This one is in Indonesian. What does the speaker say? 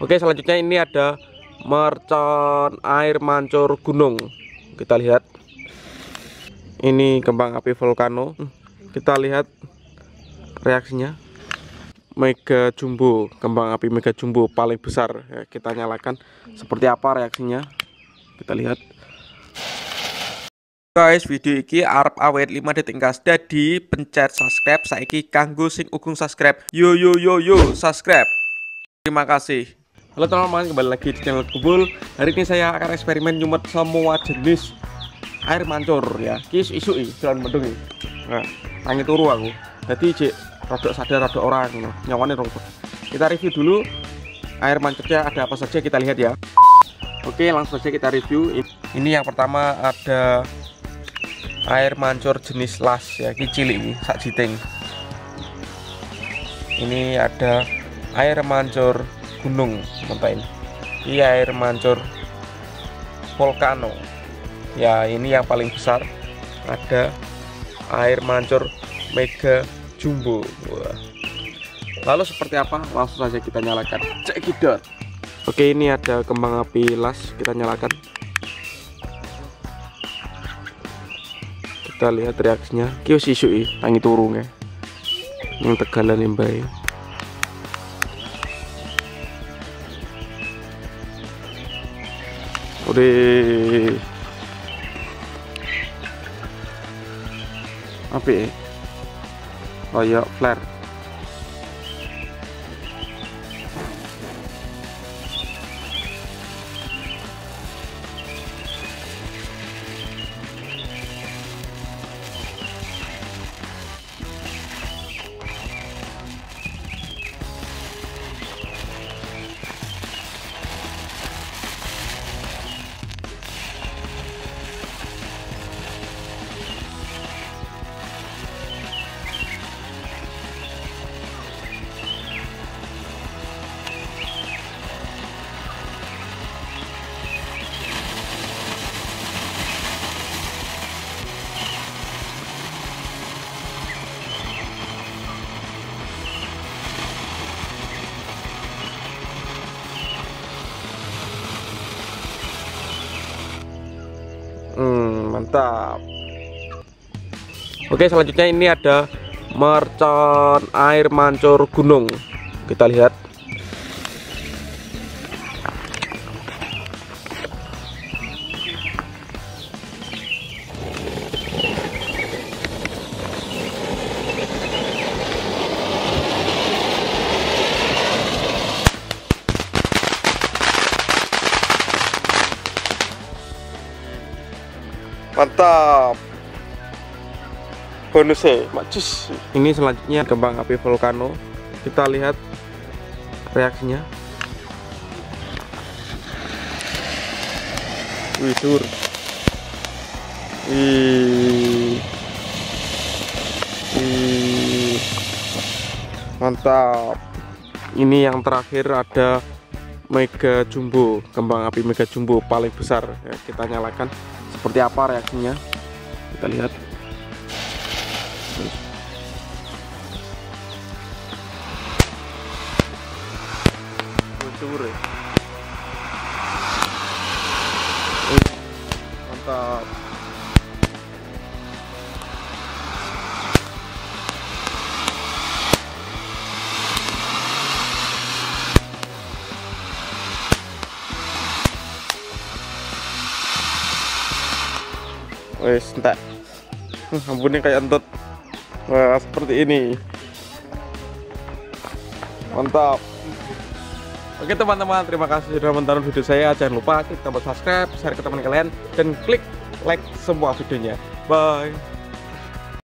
Oke, selanjutnya ini ada mercon air mancur gunung. Kita lihat. Ini kembang api volcano. Kita lihat reaksinya. Mega jumbo, kembang api mega jumbo paling besar. Ya, kita nyalakan. Seperti apa reaksinya? Kita lihat. Guys, video iki arep awet 5 detik gas. Dadi pencet subscribe saiki kanggo sing ugung subscribe. Yo subscribe. Terima kasih. Halo teman-teman, kembali lagi di channel Kebul. Hari ini saya akan eksperimen nyumet semua jenis air mancur ya. Kis isu jalan mendung. Nah, tangi turu aku. Jadi cek rodok sadar rodok orang nyawane rong. Kita review dulu air mancurnya ada apa saja, kita lihat ya. Oke, langsung saja kita review. Ini yang pertama ada air mancur jenis las ya, iki cilik iki sak jiting. Ini ada air mancur gunung, teman-teman. Ini air mancur volcano. Ya, ini yang paling besar. Ada air mancur mega jumbo. Wah. Lalu seperti apa? Langsung saja kita nyalakan. Cekidot. Oke, ini ada kembang api las, kita nyalakan. Kita lihat reaksinya. Kios isu tangi turun ya. Yang tegalan imbai. Udah apa ya? Kayak flare. Mantap. Oke, selanjutnya ini ada mercon air mancur gunung. Kita lihat. Mantap. Bonusnya macus. Ini selanjutnya kembang api volcano. Kita lihat reaksinya. Wih, dur. Mantap. Ini yang terakhir ada mega jumbo, kembang api mega jumbo paling besar ya, kita nyalakan. Seperti apa reaksinya? Kita lihat. Mantap. Wes, entek. Ampun, kayak entut. Wah, seperti ini. Mantap. Oke teman-teman, terima kasih sudah menonton video saya. Jangan lupa klik tombol subscribe, share ke teman kalian, dan klik like semua videonya. Bye.